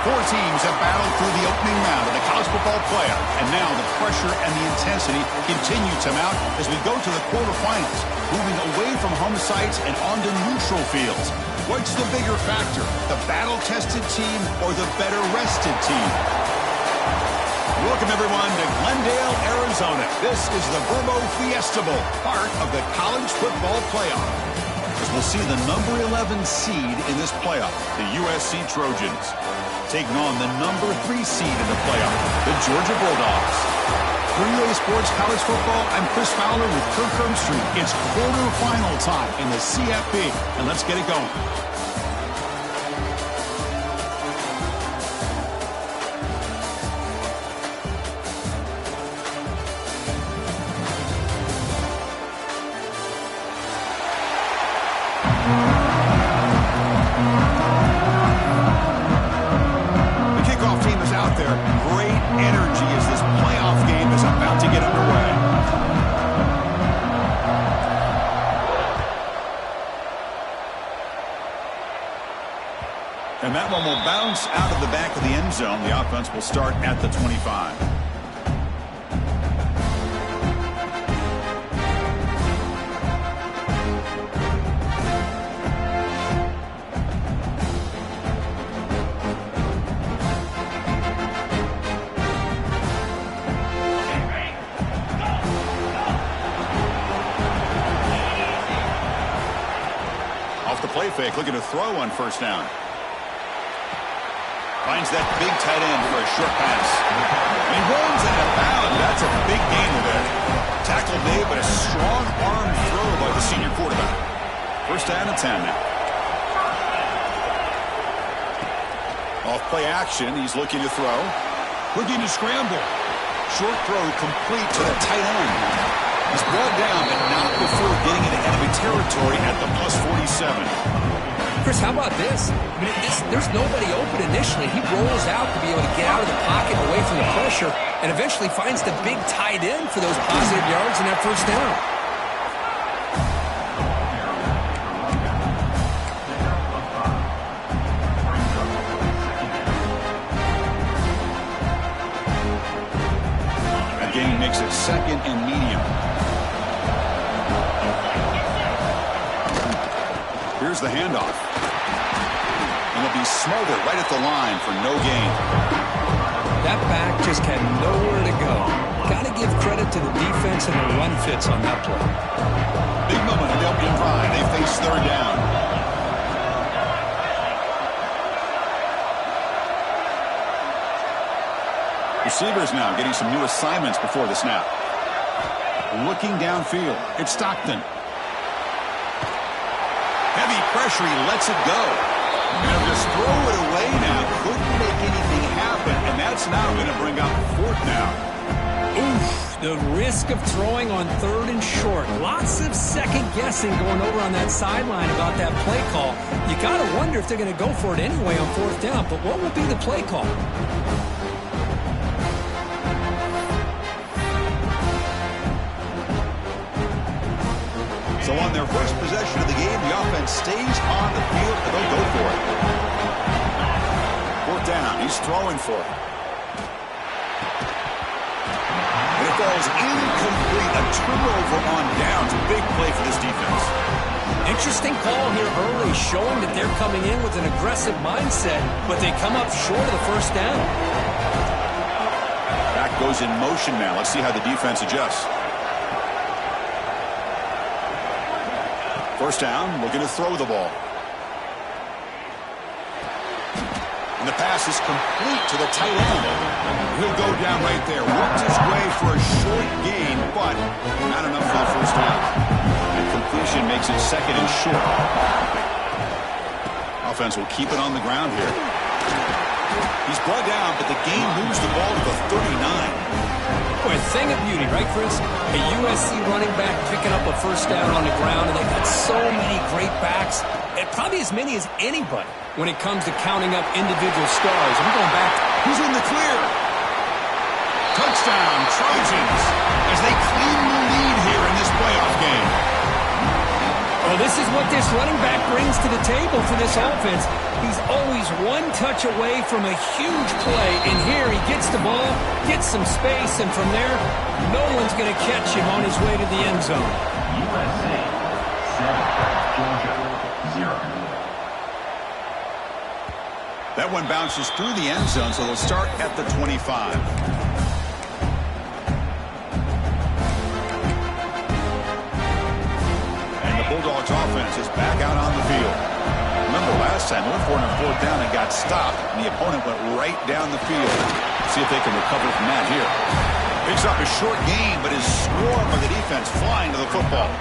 Four teams have battled through the opening round of the college football playoff, and now the pressure and the intensity continue to mount as we go to the quarterfinals, moving away from home sites and onto neutral fields. What's the bigger factor, the battle-tested team or the better-rested team? Welcome, everyone, to Glendale, Arizona. This is the Verbo Fiesta Bowl, part of the college football playoff. As we'll see the number 11 seed in this playoff, the USC Trojans, taking on the number 3 seed in the playoff, the Georgia Bulldogs. For EA Sports College Football, I'm Chris Fowler with Kirk Herbstreit. It's quarterfinal time in the CFP, and let's get it going. And that one will bounce out of the back of the end zone. The offense will start at the 25. Off the play fake, looking to throw on first down. Finds that big tight end for a short pass. And he runs out of bounds. That's a big gainer there. Tackle made, but a strong arm throw by the senior quarterback. First down and 10 now. Off play action, he's looking to throw. Looking to scramble. Short throw complete to the tight end. He's brought down, but not before getting into enemy territory at the plus 47. Chris, how about this? I mean, there's nobody open initially. He rolls out to be able to get out of the pocket away from the pressure and eventually finds the big tight end for those positive yards in that first down. That gain makes it second and medium. Here's the handoff. And it'll be smothered right at the line for no gain. That back just had nowhere to go. Got to give credit to the defense and the run fits on that play. Big moment in the opening drive. They face third down. Receivers now getting some new assignments before the snap. Looking downfield. It's Stockton. Heavy pressure, he lets it go. And just throw it away now. Couldn't make anything happen, and that's now going to bring up fourth down. Oof, the risk of throwing on third and short. Lots of second guessing going over on that sideline about that play call. You got to wonder if they're going to go for it anyway on fourth down, but what will be the play call? So on their first possession of the game, the offense stays on the field, and they'll go for it. Fourth down, he's throwing for it. And it falls incomplete. A turnover on downs. A big play for this defense. Interesting call here early, showing that they're coming in with an aggressive mindset, but they come up short of the first down. Back goes in motion now. Let's see how the defense adjusts. First down, looking to throw the ball. And the pass is complete to the tight end. He'll go down right there. Works his way for a short gain, but not enough for the first down. And completion makes it second and short. Offense will keep it on the ground here. He's brought down, but the gain moves the ball to the 39. Boy, a thing of beauty, right, Chris? A USC running back picking up a first down on the ground, and they've got so many great backs, and probably as many as anybody when it comes to counting up individual stars. I'm going back. Who's in the clear? Touchdown, Trojans, as they claim the lead here in this playoff game. Well, this is what this running back brings to the table for this offense. He's always one touch away from a huge play. And here he gets the ball, gets some space, and from there, no one's going to catch him on his way to the end zone. USA 7, Georgia 0. That one bounces through the end zone, so they'll start at the 25. Bulldogs offense is back out on the field. Remember last time, they went for it on 4th down and got stopped, and the opponent went right down the field. See if they can recover from that here. Picks up a short gain, but his swarm of the defense flying to the football.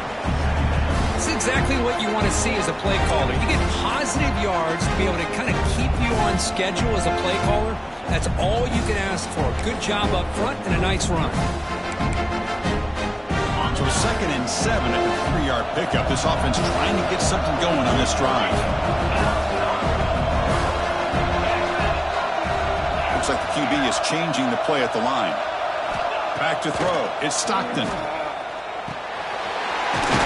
This is exactly what you want to see as a play caller. You get positive yards to be able to kind of keep you on schedule as a play caller. That's all you can ask for. Good job up front and a nice run. So 2nd and 7 at the 3-yard pickup. This offense trying to get something going on this drive. Looks like the QB is changing the play at the line. Back to throw. It's Stockton.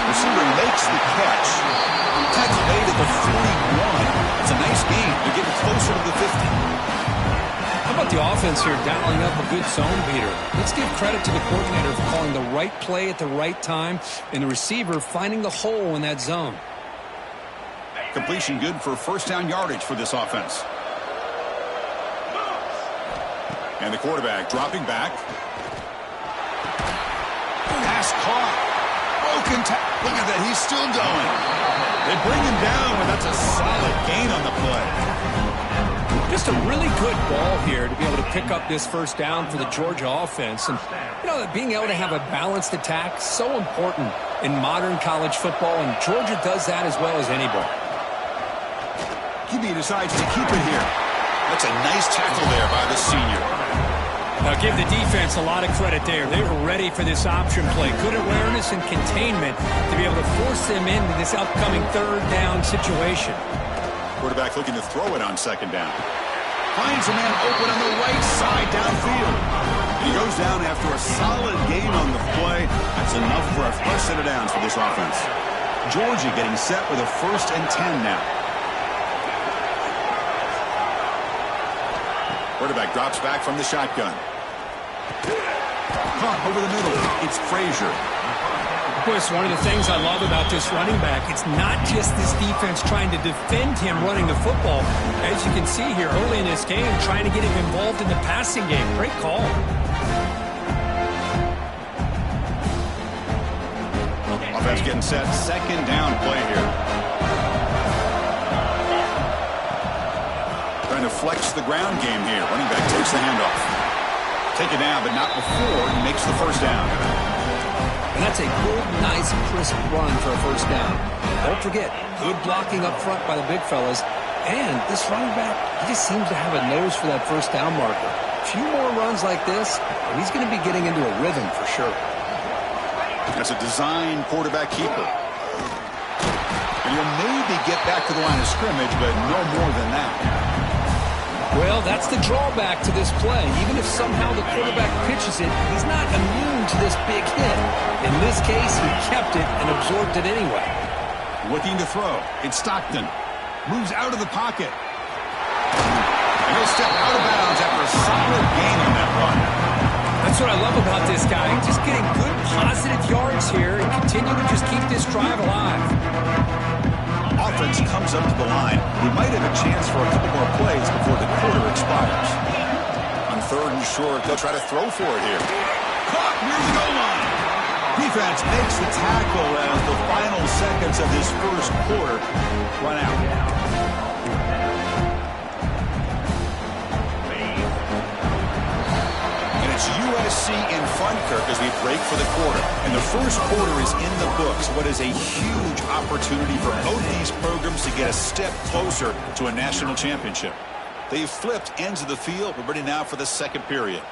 Receiver makes the catch. Tackle made at the 41. It's a nice game. They're getting closer to the 50. How about the offense here dialing up a good zone beater? Let's give credit to the coordinator for calling the right play at the right time and the receiver finding the hole in that zone. Completion good for 1st down yardage for this offense. And the quarterback dropping back. Pass caught. Broken tackle. Look at that. He's still going. They bring him down, but that's a solid gain on the play. Just a really good ball here to be able to pick up this 1st down for the Georgia offense. And, you know, being able to have a balanced attack, so important in modern college football, and Georgia does that as well as anybody. QB decides to keep it here. That's a nice tackle there by the senior. Now, give the defense a lot of credit there. They were ready for this option play. Good awareness and containment to be able to force them into this upcoming 3rd down situation. Quarterback looking to throw it on 2nd down. Finds a man open on the right side downfield. He goes down after a solid gain on the play. That's enough for a first set of downs for this offense. Georgia getting set with a 1st and 10 now. Quarterback drops back from the shotgun. Caught over the middle. It's Frazier. Of course, one of the things I love about this running back, it's not just this defense trying to defend him running the football. As you can see here early in this game, trying to get him involved in the passing game. Great call. Offense getting set. 2nd down play here. Trying to flex the ground game here. Running back takes the handoff. Take it down, but not before he makes the 1st down. And that's a good, nice, crisp run for a 1st down. Don't forget, good blocking up front by the big fellas. And this running back, he just seems to have a nose for that 1st down marker. A few more runs like this, and he's going to be getting into a rhythm for sure. That's a design quarterback keeper. And he'll maybe get back to the line of scrimmage, but no more than that. Well, that's the drawback to this play. Even if somehow the quarterback pitches it, he's not immune to this big hit. In this case, he kept it and absorbed it anyway. Looking to throw. It's Stockton. Moves out of the pocket. And he'll step out of bounds after a solid gain on that run. That's what I love about this guy. Just getting good, positive yards here and continue to just keep this drive alive. Offense comes up to the line. We might have a chance for a couple more plays before the quarter expires. On 3rd and short, they'll try to throw for it here. Caught near the goal line. Defense makes the tackle as the final seconds of this 1st quarter run out. And it's USC in front, Kirk, as we break for the quarter. And the 1st quarter is in the books. What is a huge opportunity for both these programs to get a step closer to a national championship. They've flipped ends of the field. We're ready now for the 2nd period.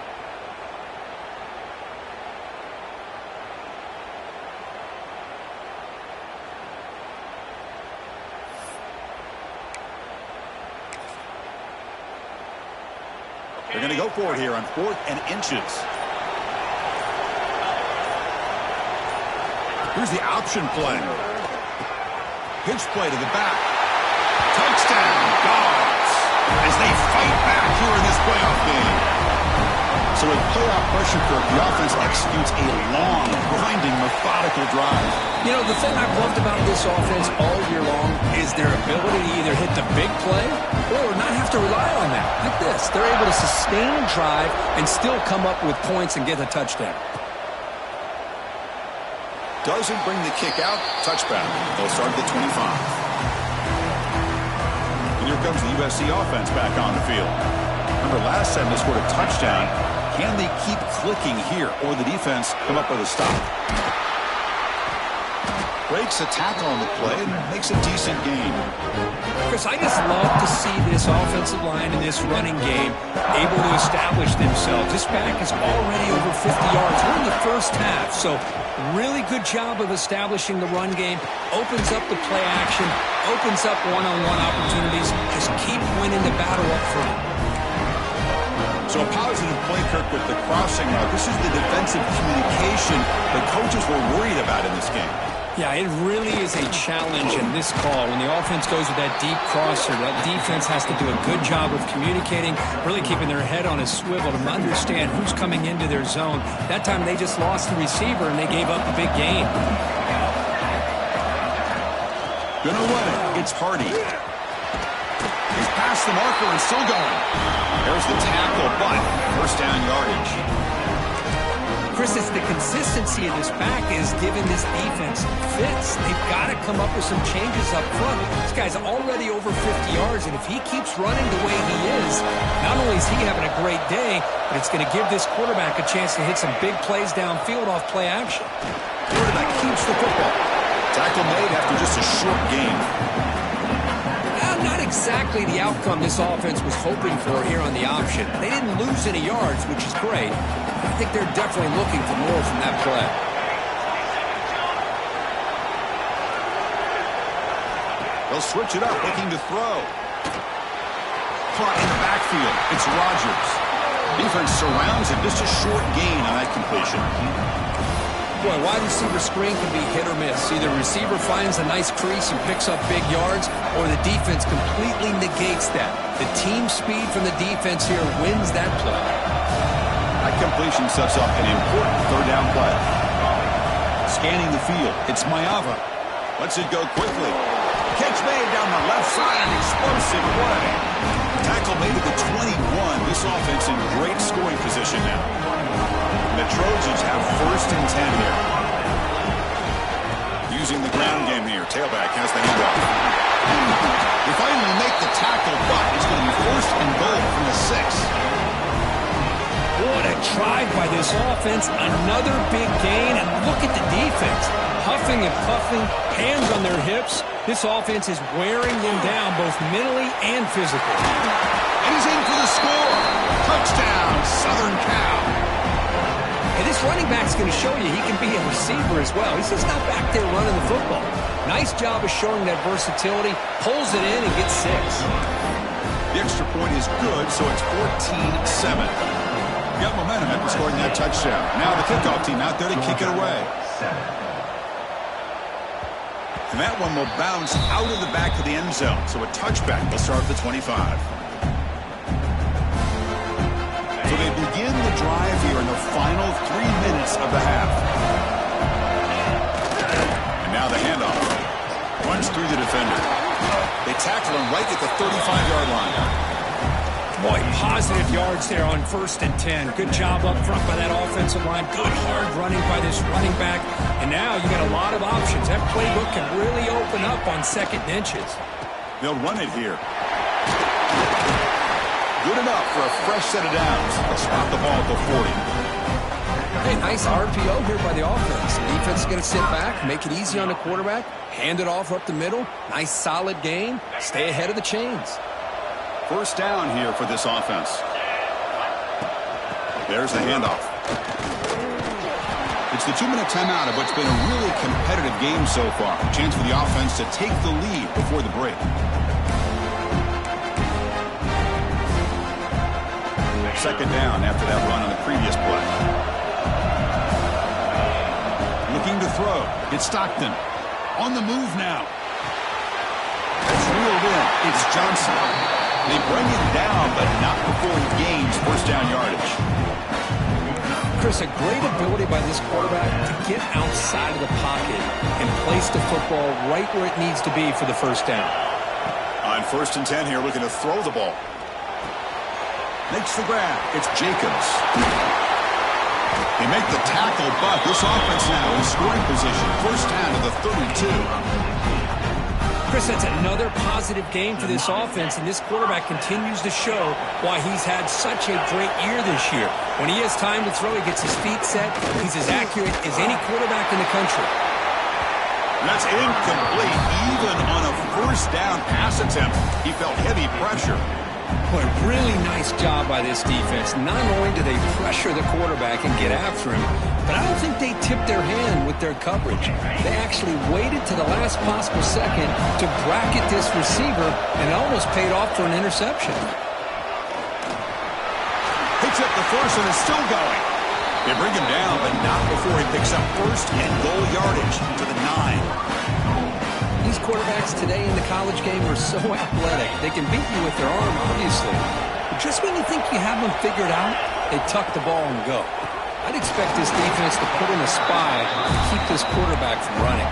They're going to go for it here on 4th and inches. Here's the option play. Pitch play to the back. Touchdown, Dogs, as they fight back here in this playoff game. So with playoff pressure, Kirk, the offense executes a long, grinding, methodical drive. You know, the thing I've loved about this offense all year long is their ability to either hit the big play or not have to rely on that. Like this, they're able to sustain a drive and still come up with points and get a touchdown. Doesn't bring the kick out. Touchback. They'll start at the 25. And here comes the USC offense back on the field. Remember, last time they scored a touchdown. Can they keep clicking here, or the defense come up with a stop? Breaks a tackle on the play and makes a decent gain. Chris, I just love to see this offensive line in this running game able to establish themselves. This back is already over 50 yards. We're in the first half, so really good job of establishing the run game. Opens up the play action, opens up one-on-one opportunities. Just keep winning the battle up front. So a positive play, Kirk, with the crossing route. This is the defensive communication the coaches were worried about in this game. Yeah, it really is a challenge in this call. When the offense goes with that deep crosser, that defense has to do a good job of communicating, really keeping their head on a swivel to understand who's coming into their zone. That time they just lost the receiver and they gave up a big gain. Gonna run it. It's Hardy. He's past the marker and still going. There's the tackle, but first down yardage. Chris, it's the consistency of this back is giving this defense fits. They've got to come up with some changes up front. This guy's already over 50 yards, and if he keeps running the way he is, not only is he having a great day, but it's going to give this quarterback a chance to hit some big plays downfield off play action. Quarterback keeps the football. Tackle made after just a short game. Not exactly the outcome this offense was hoping for here on the option. They didn't lose any yards, which is great. I think they're definitely looking for more from that play. They'll switch it up, looking to throw. Caught in the backfield. It's Rodgers. Defense surrounds him. Just a short gain on that completion. Boy, wide receiver screen can be hit or miss. Either receiver finds a nice crease and picks up big yards, or the defense completely negates that. The team speed from the defense here wins that play. That completion sets up an important third down play. Scanning the field, it's Mayava. Lets it go quickly. Catch made down the left side, an explosive play. Tackle made at the 21. This offense in great scoring position now. The Trojans have first and 10 here. Using the ground game here. Tailback has the handoff. They finally make the tackle, but it's going to be first and goal from the 6. What a drive by this offense. Another big gain, and look at the defense. Huffing and puffing, hands on their hips. This offense is wearing them down both mentally and physically. And he's in for the score. Touchdown, Southern Cal. And this running back's going to show you he can be a receiver as well. He's just not back there running the football. Nice job of showing that versatility. Pulls it in and gets 6. The extra point is good, so it's 14-7. Got momentum after scoring that touchdown. Now the kickoff team out there to kick it away. And that one will bounce out of the back of the end zone. So a touchback will start at the 25. So they begin the drive here in the final 3 minutes of the half. And now the handoff. Runs through the defender. They tackle him right at the 35-yard line. Boy, positive yards there on first and 10. Good job up front by that offensive line. Good hard running by this running back. And now you got a lot of options. That playbook can really open up on second and inches. They'll run it here. Good enough for a fresh set of downs. They'll stop the ball at the 40. Hey, nice RPO here by the offense. The defense is going to sit back, make it easy on the quarterback, hand it off up the middle. Nice solid gain. Stay ahead of the chains. First down here for this offense. There's the handoff. It's the 2-minute timeout of what's been a really competitive game so far. A chance for the offense to take the lead before the break. Second down after that run on the previous play. Looking to throw. It's Stockton. On the move now. It's Johnson. They bring him down, but not before he gains first down yardage. Chris, a great ability by this quarterback to get outside of the pocket and place the football right where it needs to be for the first down. On 1st and 10 here, looking to throw the ball. Makes the grab. It's Jacobs. They make the tackle, but this offense now in scoring position. First down to the 32. Chris, that's another positive game for this offense, and this quarterback continues to show why he's had such a great year this year. When he has time to throw, he gets his feet set. He's as accurate as any quarterback in the country. That's incomplete. Even on a first down pass attempt, he felt heavy pressure. Boy, really nice job by this defense. Not only do they pressure the quarterback and get after him, but I don't think they tipped their hand with their coverage. They actually waited to the last possible second to bracket this receiver, and it almost paid off for an interception. Picks up the first and is still going. They bring him down, but not before he picks up first and goal yardage to the 9. These quarterbacks today in the college game are so athletic. They can beat you with their arm, obviously. But just when you think you have them figured out, they tuck the ball and go. I'd expect this defense to put in a spy to keep this quarterback from running.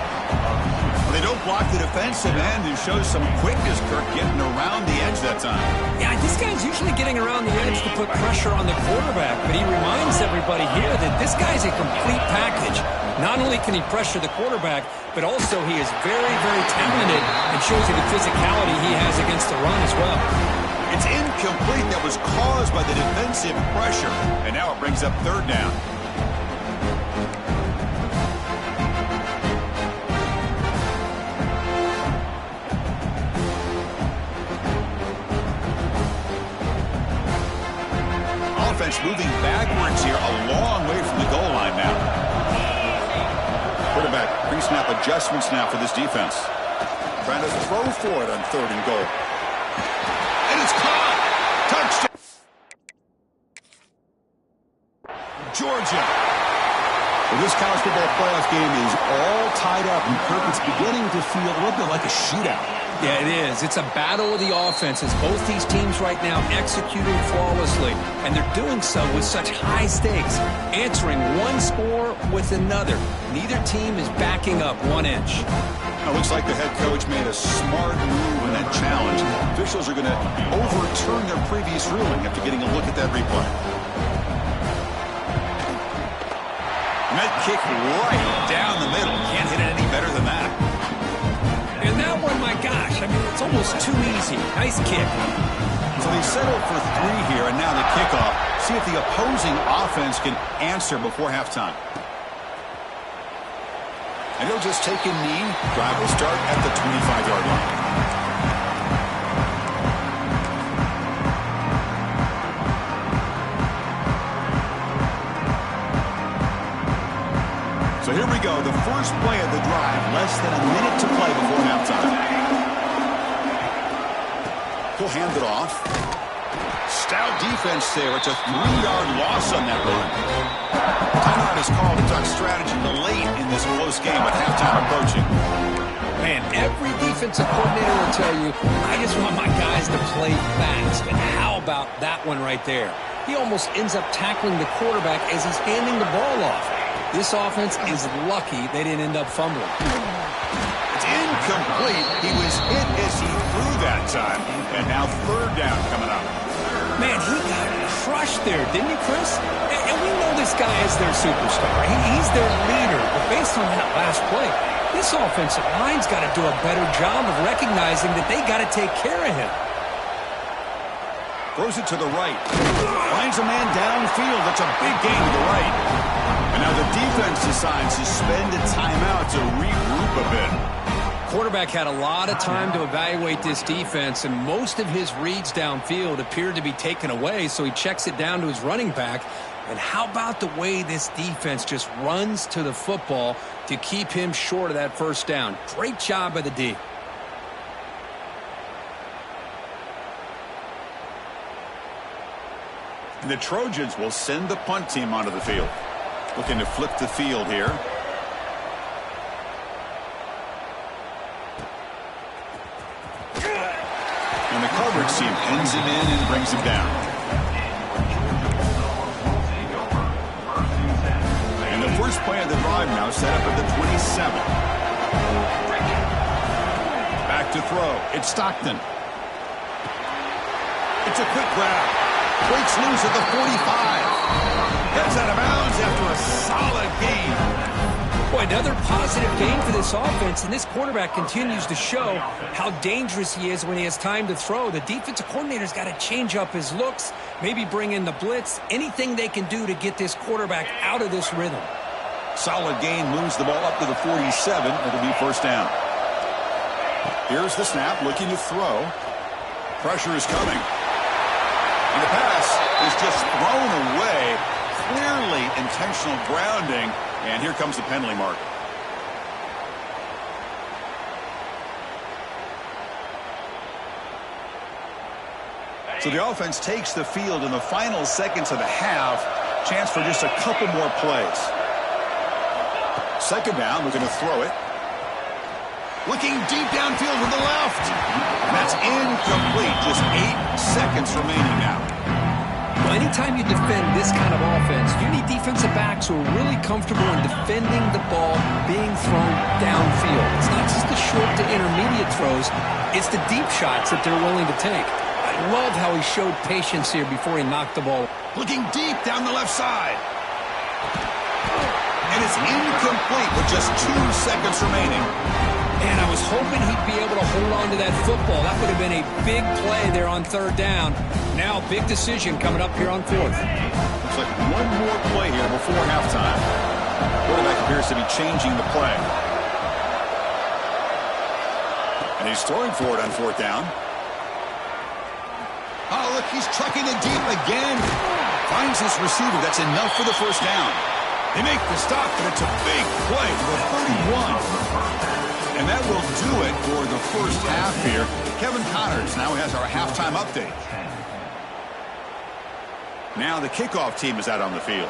Well, they don't block the defensive end and shows some quickness, Kirk, getting around the edge that time. Yeah, this guy's usually getting around the edge to put pressure on the quarterback, but he reminds everybody here that this guy's a complete package. Not only can he pressure the quarterback, but also he is very, very talented and shows you the physicality he has against the run as well. It's incomplete. That was caused by the defensive pressure. And now it brings up third down. Offense moving backwards here, a long way from the goal line now. Quarterback pre-snap adjustments now for this defense. Trying to throw for it on 3rd and goal. And it's caught! Touchdown! Georgia. Well, this college football playoff game is all tied up, and Kirk, it's beginning to feel a little bit like a shootout. Yeah, it is. It's a battle of the offenses. Both these teams right now executing flawlessly, and they're doing so with such high stakes, answering one score with another. Neither team is backing up 1 inch. It looks like the head coach made a smart move in that challenge. Officials are going to overturn their previous ruling after getting a look at that replay. And that kick right down the middle. Can't hit it any better than that. And that one, my gosh, I mean, it's almost too easy. Nice kick. So they settled for 3 here, and now the kickoff. See if the opposing offense can answer before halftime. And he'll just take a knee. Drive will start at the 25-yard line. So here we go, the first play of the drive, less than a minute to play before halftime. He'll hand it off. Stout defense there. It's a 3-yard loss on that run. Timeout is called to talk strategy late in this close game with halftime approaching. Man, every defensive coordinator will tell you, I just want my guys to play fast. And how about that one right there? He almost ends up tackling the quarterback as he's handing the ball off. This offense is lucky they didn't end up fumbling. It's incomplete. He was hit as he threw that time. And now 3rd down coming up. Man, he got crushed there, didn't he, Chris? And we know this guy is their superstar. He's their leader. But based on that last play, this offensive line's got to do a better job of recognizing that they got to take care of him. Throws it to the right. Finds a man downfield. That's a big gain to the right. And now the defense decides to spend a timeout to regroup a bit. Quarterback had a lot of time to evaluate this defense, and most of his reads downfield appeared to be taken away, so he checks it down to his running back. And how about the way this defense just runs to the football to keep him short of that first down? Great job by the D. And the Trojans will send the punt team onto the field. Looking to flip the field here. And the coverage team pins him in and brings him down. And the first play of the drive now set up at the 27. Back to throw. It's Stockton. It's a quick grab. Breaks loose at the 45. Heads out of bounds after a solid game. Boy, another positive game for this offense, and this quarterback continues to show how dangerous he is when he has time to throw. The defensive coordinator's got to change up his looks, maybe bring in the blitz, anything they can do to get this quarterback out of this rhythm. Solid gain, moves the ball up to the 47. It'll be first down. Here's the snap, looking to throw. Pressure is coming. And the pass is just thrown away. Clearly intentional grounding. And here comes the penalty mark. So the offense takes the field in the final seconds of the half. Chance for just a couple more plays. Second down, we're going to throw it. Looking deep downfield to the left. And that's incomplete. Just 8 seconds remaining now. Well, anytime you defend this kind of offense, you need defensive backs who are really comfortable in defending the ball being thrown downfield. It's not just the short to intermediate throws, it's the deep shots that they're willing to take. I love how he showed patience here before he knocked the ball. Looking deep down the left side. And it's incomplete with just 2 seconds remaining. And I was hoping he'd be able to hold on to that football. That would have been a big play there on third down. Now, big decision coming up here on fourth. Looks like one more play here before halftime. Quarterback appears to be changing the play. And he's throwing for it on fourth down. Oh, look, he's trucking it deep again. Finds his receiver. That's enough for the first down. They make the stop, but it's a big play to the 31. And that will do it for the first half here. Kevin Connors now has our halftime update. Now the kickoff team is out on the field.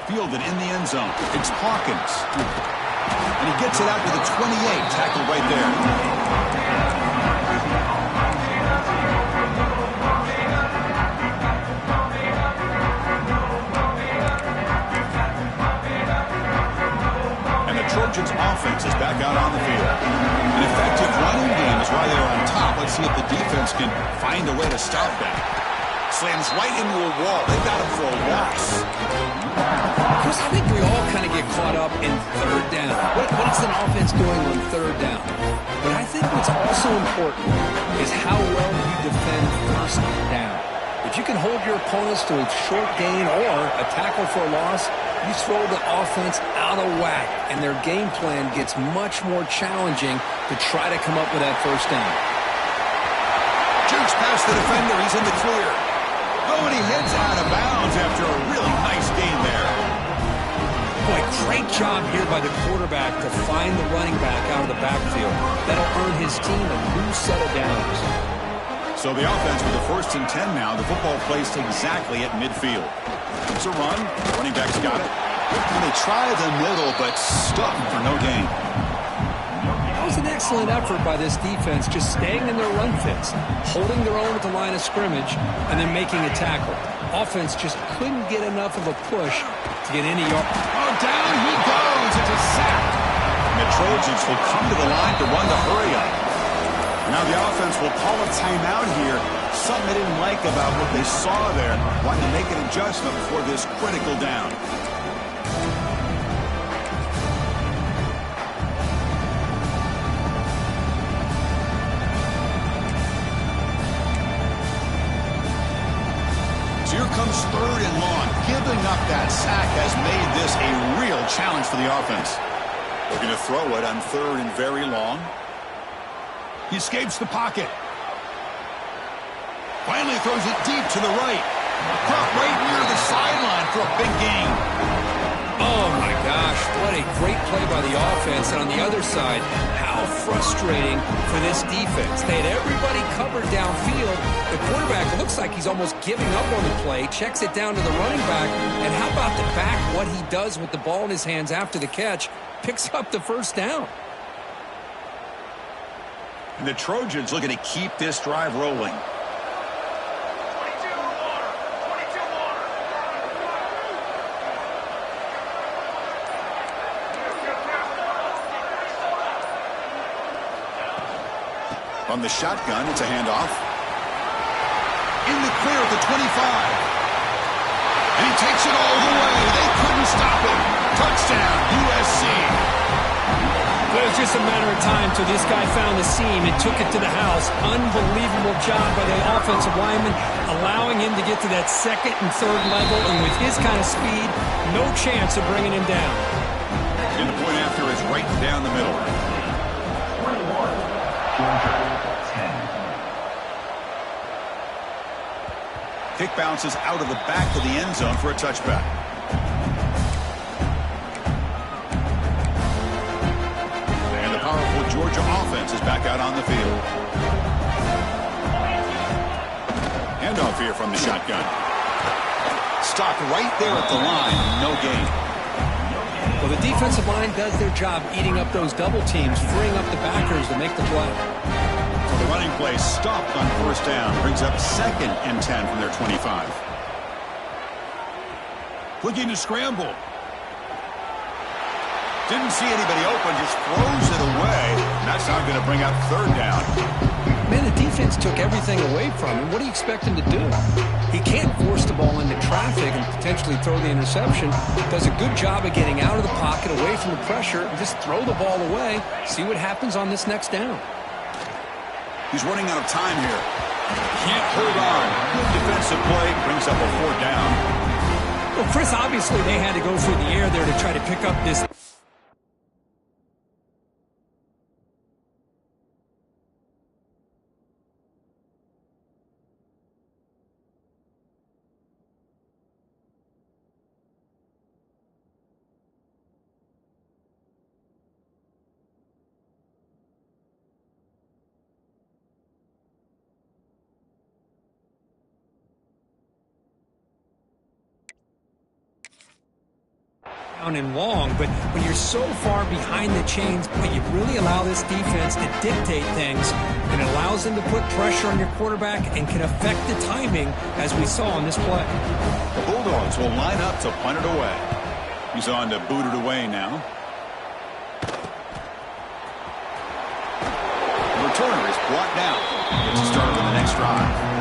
Fielded in the end zone. It's Hawkins. And he gets it out to the 28. Tackled right there. Trojans offense is back out on the field. An effective running game is why they're on top. Let's see if the defense can find a way to stop that. Slams right into a wall. They got him for a loss. Chris, I think we all kind of get caught up in third down. What is an offense doing on third down? But I think what's also important is how well you defend first down. If you can hold your opponents to a short gain or a tackle for a loss, you throw the offense out of whack, and their game plan gets much more challenging to try to come up with that first down. Jukes past the defender. He's in the clear. Oh, and he heads out of bounds after a really nice gain there. Boy, great job here by the quarterback to find the running back out of the backfield. That'll earn his team a new set of downs. So the offense with the 1st and 10 now. The football placed exactly at midfield. It's a run. Running back's got it. And they try the middle, but stuck for no gain. That was an excellent effort by this defense, just staying in their run fits, holding their own at the line of scrimmage, and then making a tackle. Offense just couldn't get enough of a push to get any yard. Oh, down he goes. It's a sack. And the Trojans will come to the line to run the hurry up. Now the offense will call a timeout here. Something they didn't like about what they saw there. Wanting to make an adjustment before this critical down. So here comes third and long. Giving up that sack has made this a real challenge for the offense. They're going to throw it on third and very long. He escapes the pocket. Finally throws it deep to the right. Caught right near the sideline for a big gain. Oh, my gosh. What a great play by the offense. And on the other side, how frustrating for this defense. They had everybody covered downfield. The quarterback looks like he's almost giving up on the play. Checks it down to the running back. And how about the back what he does with the ball in his hands after the catch, picks up the first down. And the Trojans looking to keep this drive rolling. From the shotgun, it's a handoff. In the clear at the 25. And he takes it all the way. They couldn't stop him. Touchdown, USC. It was just a matter of time till this guy found the seam and took it to the house. Unbelievable job by the offensive lineman, allowing him to get to that second and third level. And with his kind of speed, no chance of bringing him down. And the point after is right down the middle. 21, Georgia 10. Kick bounces out of the back of the end zone for a touchback. And the powerful Georgia offense is back out on the field. Handoff here from the shotgun. Stopped right there at the line. No gain. Well, the defensive line does their job eating up those double teams, freeing up the backers to make the play. So the running play stopped on first down. Brings up 2nd and 10 from their 25. Looking to scramble. Didn't see anybody open, just throws it away. And that's not going to bring up 3rd down. Man, the defense took everything away from him. What do you expect him to do? He can't force the ball into traffic and potentially throw the interception. Does a good job of getting out of the pocket, away from the pressure, and just throw the ball away. See what happens on this next down. He's running out of time here. Can't hold on. Good defensive play. Brings up a 4th down. Well, Chris, obviously they had to go through the air there to try to pick up this. And long, but when you're so far behind the chains, but you really allow this defense to dictate things, and it allows them to put pressure on your quarterback and can affect the timing, as we saw on this play. The Bulldogs will line up to punt it away. He's on to boot it away now. The returner is brought down. Gets a start on the next drive.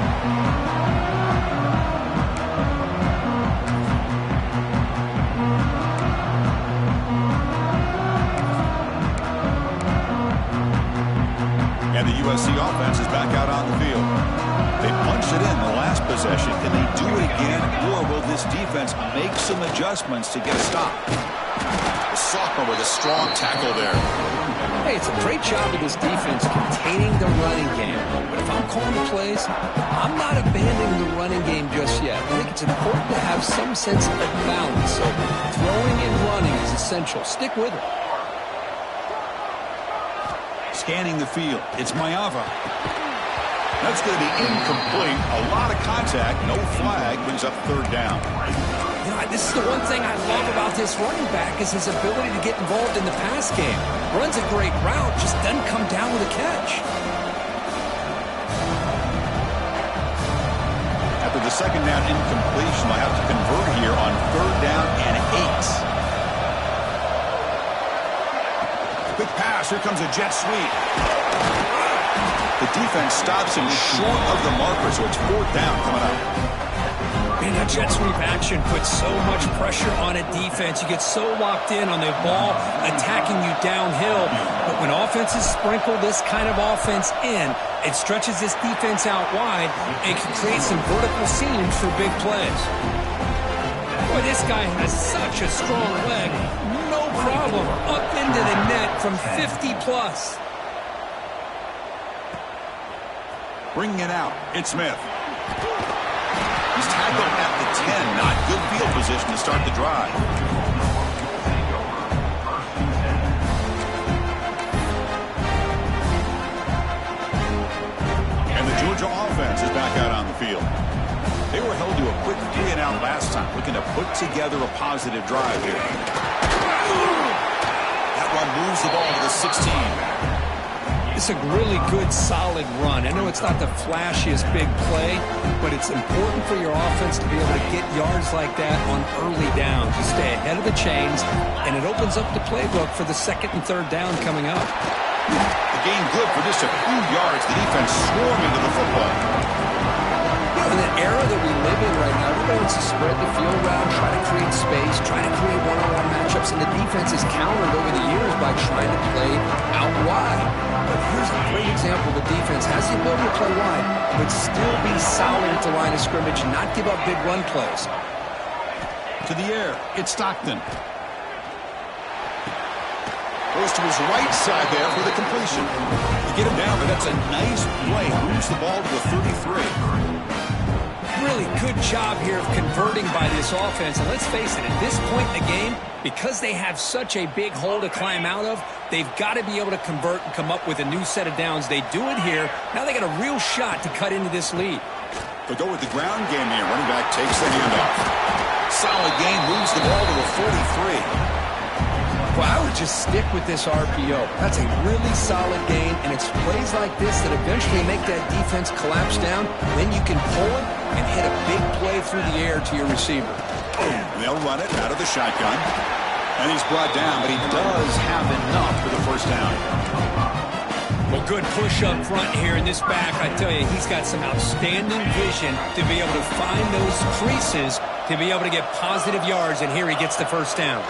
And the USC offense is back out on the field. They punched it in the last possession. Can they do it again, or will this defense make some adjustments to get a stop? The sophomore with a strong tackle there. Hey, it's a great job of this defense containing the running game. But if I'm calling the plays, I'm not abandoning the running game just yet. I think it's important to have some sense of balance. So throwing and running is essential. Stick with it. Scanning the field. It's Mayava. That's going to be incomplete. A lot of contact. No flag. Brings up 3rd down. You know, this is the one thing I love about this running back is his ability to get involved in the pass game. Runs a great route, just doesn't come down with a catch. After the 2nd down incompletion, they'll have to convert here on 3rd down and 8. Quick pass. Here comes a jet sweep. The defense stops him short of the marker, so it's 4th down coming up. Man, that jet sweep action puts so much pressure on a defense. You get so locked in on the ball attacking you downhill. But when offenses sprinkle this kind of offense in, it stretches this defense out wide and can create some vertical seams for big plays. Boy, this guy has such a strong leg. No problem. Up into the net from 50 plus. Bringing it out. It's Smith. He's tackled at the 10. Not good field position to start the drive. And the Georgia offense is back out on the field. They were held to a quick 3-and-out last time, looking to put together a positive drive here. That run moves the ball to the 16. It's a really good, solid run. I know it's not the flashiest big play, but it's important for your offense to be able to get yards like that on early downs. You stay ahead of the chains, and it opens up the playbook for the second and third down coming up. The gain good for just a few yards. The defense swarming to the football. In the era that we live in right now, everybody wants to spread the field around, try to create space, try to create one-on-one matchups, and the defense is countered over the years by trying to play out wide. But here's a great example. The defense has the ability to play wide, but still be solid at the line of scrimmage and not give up big run plays. To the air, it's Stockton. Goes to his right side there for the completion. You get him down, but that's a nice play. Moves the ball to the 33. Really good job here of converting by this offense. And let's face it, at this point in the game, because they have such a big hole to climb out of, they've got to be able to convert and come up with a new set of downs. They do it here. Now they got a real shot to cut into this lead. They'll go with the ground game here. Running back takes the handoff. Solid gain, moves the ball to the 43. Well, I would just stick with this RPO. That's a really solid gain, and it's plays like this that eventually make that defense collapse down. Then you can pull it and hit a big play through the air to your receiver. And they'll run it out of the shotgun. And he's brought down, but he does have enough for the first down. Well, good push up front here in this back. I tell you, he's got some outstanding vision to be able to find those creases to be able to get positive yards, and here he gets the first down.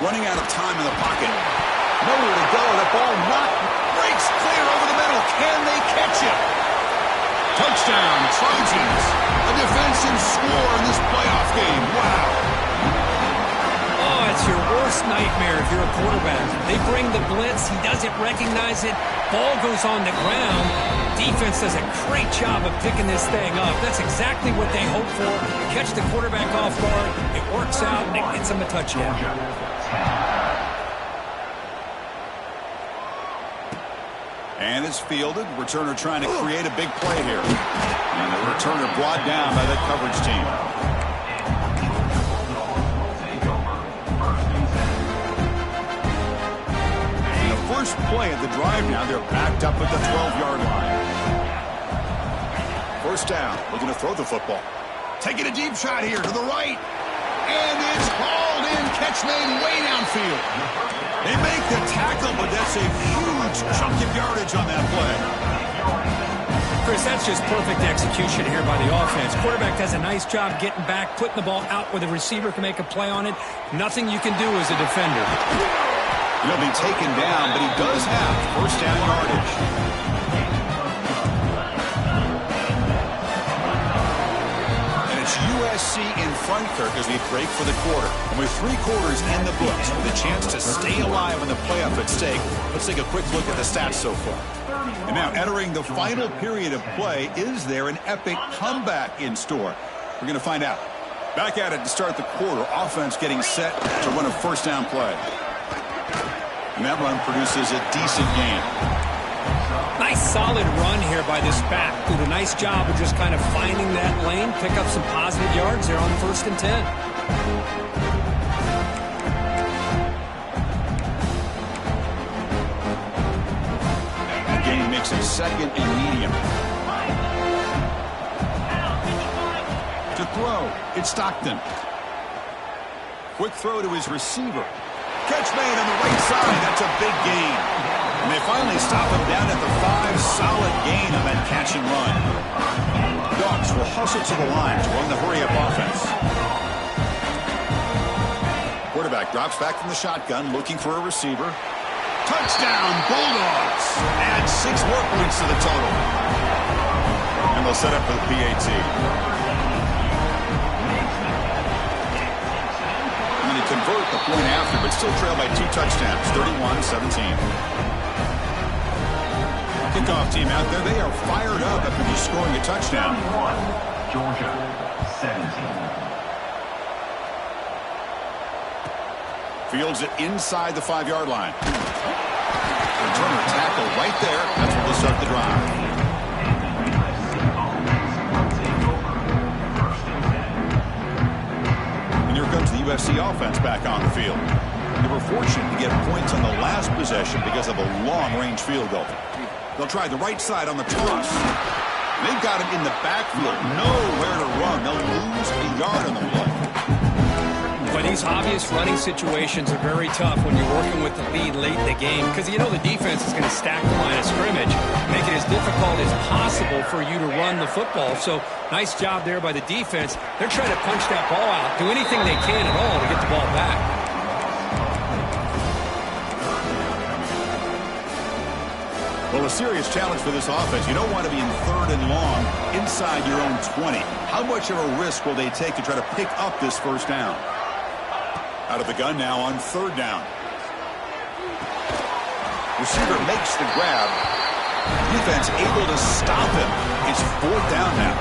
Running out of time in the pocket. Nowhere to go. That ball breaks clear over the middle. Can they catch it? Touchdown, Trojans. A defensive score in this playoff game. Wow. Oh, it's your worst nightmare if you're a quarterback. They bring the blitz. He doesn't recognize it. Ball goes on the ground. Defense does a great job of picking this thing up. That's exactly what they hope for. Catch the quarterback off guard. It works out, and it gets him a touchdown. And it's fielded. Returner trying to create a big play here. And the returner brought down by that coverage team. And the first play of the drive now, they're backed up at the 12-yard line. First down, looking to throw the football. Taking a deep shot here to the right. And it's hauled in. Catch made way downfield. They make the tackle, but that's a huge chunk of yardage on that play. Chris, that's just perfect execution here by the offense. Quarterback does a nice job getting back, putting the ball out where the receiver can make a play on it. Nothing you can do as a defender. He'll be taken down, but he does have first down yardage. USC in front, Kirk, as we break for the quarter. And with 3 quarters in the books, with a chance to stay alive in the playoff at stake, let's take a quick look at the stats so far. And now, entering the final period of play, is there an epic comeback in store? We're going to find out. Back at it to start the quarter. Offense getting set to run a first down play. And that run produces a decent gain. Nice solid run here by this back. Did a nice job of just kind of finding that lane, pick up some positive yards there on 1st and 10. The gain makes it 2nd and medium. To throw, it's Stockton. Quick throw to his receiver. Catch made on the right side. That's a big gain. And they finally stop him down at the 5. Solid gain on that catch and run. Dogs will hustle to the line to run the hurry-up offense. Quarterback drops back from the shotgun, looking for a receiver. Touchdown, Bulldogs. Add 6 more points to the total. And they'll set up for the PAT. And then they convert the point after, but still trail by 2 touchdowns, 31-17. Kickoff team out there, they are fired up after just scoring a touchdown. Georgia 17. Fields it inside the 5-yard line. Returner tackle right there. That's where they'll start the drive. comes the USC offense back on the field. They were fortunate to get points on the last possession because of a long-range field goal. They'll try the right side on the toss. They've got him in the backfield. Nowhere to run. They'll lose a yard on the play. But these obvious running situations are very tough when you're working with the lead late in the game because you know the defense is going to stack the line of scrimmage, make it as difficult as possible for you to run the football. So nice job there by the defense. They're trying to punch that ball out, do anything they can at all to get the ball back. Well, a serious challenge for this offense. You don't want to be in 3rd and long inside your own 20. How much of a risk will they take to try to pick up this first down? Out of the gun now on 3rd down. Receiver makes the grab. Defense able to stop him. It's 4th down now.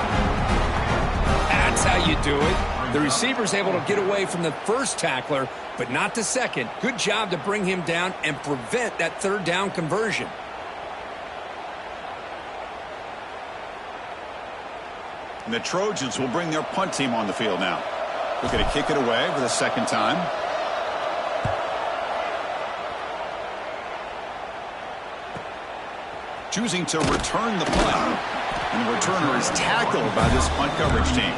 That's how you do it. The receiver's able to get away from the first tackler, but not the second. Good job to bring him down and prevent that 3rd down conversion. And the Trojans will bring their punt team on the field now. Looking to kick it away for the 2nd time. Choosing to return the punt. And the returner is tackled by this punt coverage team.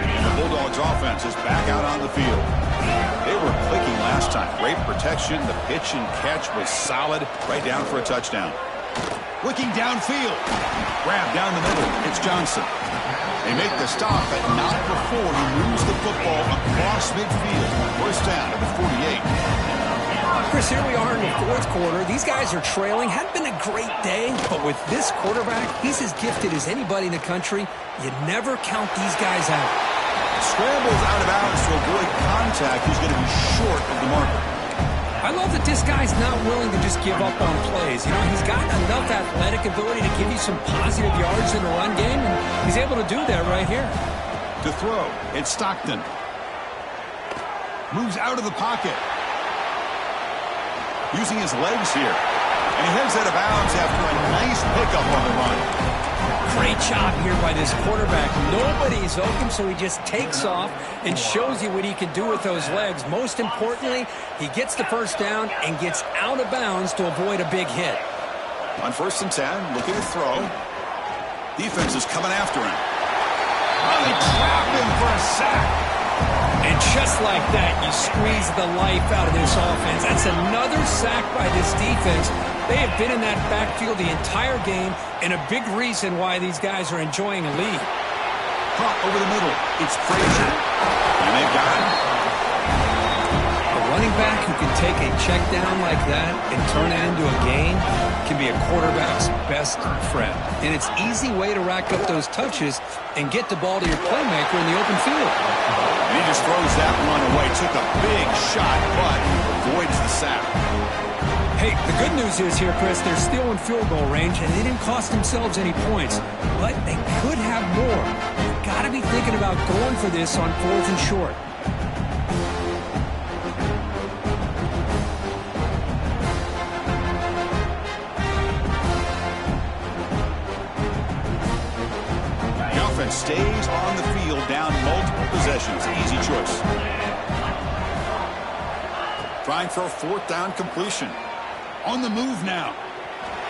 And the Bulldogs offense is back out on the field. They were clicking last time. Great protection. The pitch and catch was solid. Right down for a touchdown. Looking downfield. Grab down the middle. It's Johnson. They make the stop, but not before he moves the football across midfield. First down at the 48. Chris, here we are in the 4th quarter. These guys are trailing. Hadn't been a great day, but with this quarterback, he's as gifted as anybody in the country. You never count these guys out. Scrambles out of bounds to avoid contact. He's going to be short of the marker. I love that this guy's not willing to just give up on plays. You know, he's got enough athletic ability to give you some positive yards in the run game, and he's able to do that right here. To throw, it's Stockton. Moves out of the pocket. Using his legs here. And he heads out of bounds after a nice pickup on the run. Great job here by this quarterback. Nobody's open, so he just takes off and shows you what he can do with those legs. Most importantly, he gets the first down and gets out of bounds to avoid a big hit. On 1st and 10, looking to throw. Defense is coming after him. Oh, they trap him for a sack. And just like that, you squeeze the life out of this offense. That's another sack by this defense. They have been in that backfield the entire game, and a big reason why these guys are enjoying a lead. Hop over the middle. It's Frazier. And they've got him. A running back who can take a check down like that and turn it into a gain can be a quarterback's best friend. And it's an easy way to rack up those touches and get the ball to your playmaker in the open field. And he just throws that one away. Took a big shot, but avoids the sack. Hey, the good news is here, Chris, they're still in field goal range, and they didn't cost themselves any points. But they could have more. You've got to be thinking about going for this on 4th and short. The offense stays on the field down multiple possessions. Easy choice. Trying for a 4th down completion. On the move now.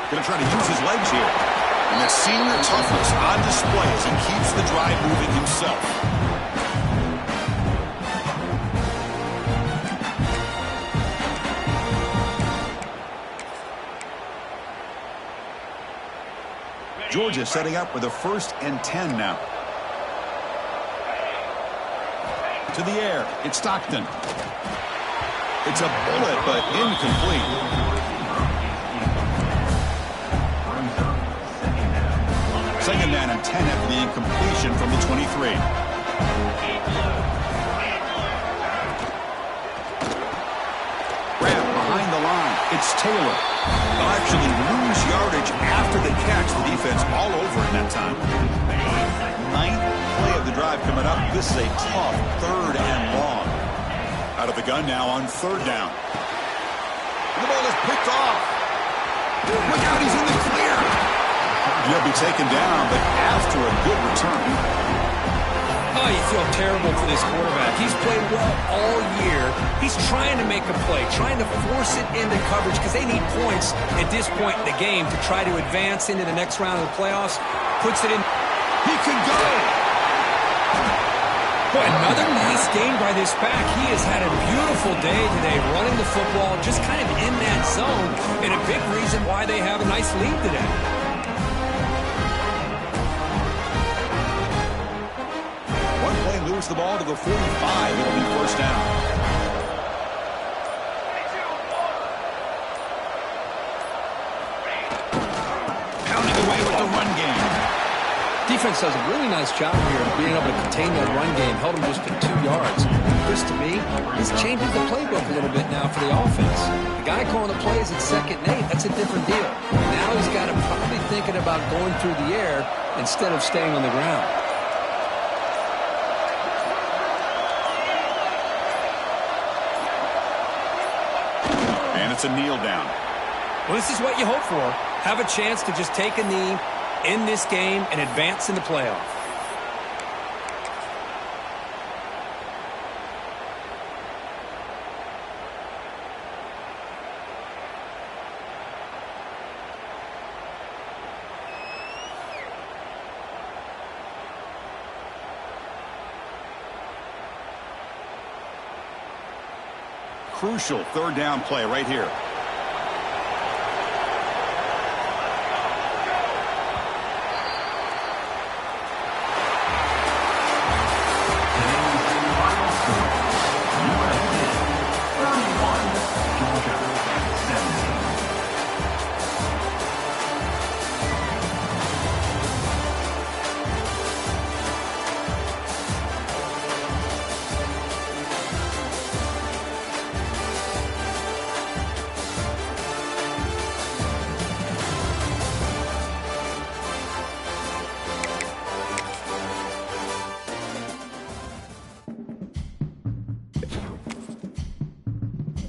Going to try to use his legs here. And the senior toughness on display as he keeps the drive moving himself. Georgia setting up with a 1st and 10 now. To the air. It's Stockton. It's a bullet, but incomplete. Second down and 10 after the incompletion from the 23. Grab behind the line. It's Taylor. They'll actually lose yardage after the catch. The defense all over in that time. 9th play of the drive coming up. This is a tough 3rd and long. Out of the gun now on 3rd down. And the ball is picked off. Look out, he's in the clear. He'll be taken down, but after a good return. Oh, you feel terrible for this quarterback. He's played well all year. He's trying to make a play, trying to force it into coverage because they need points at this point in the game to try to advance into the next round of the playoffs. Puts it in. He can go. Boy, another nice game by this back. He has had a beautiful day today running the football, just kind of in that zone, and a big reason why they have a nice lead today. One play moves the ball to the 45. It'll be first down. Pounding away with the run game. Defense does a really nice job here of being able to contain that run game. Held him just to 2 yards. Chris, to me, this changes the playbook a little bit now for the offense. The guy calling the plays at 2nd and 8, that's a different deal. Now he's got him probably thinking about going through the air instead of staying on the ground. And it's a kneel down. Well, this is what you hope for. Have a chance to just take a knee in this game and advance in the playoff. Crucial 3rd down play right here.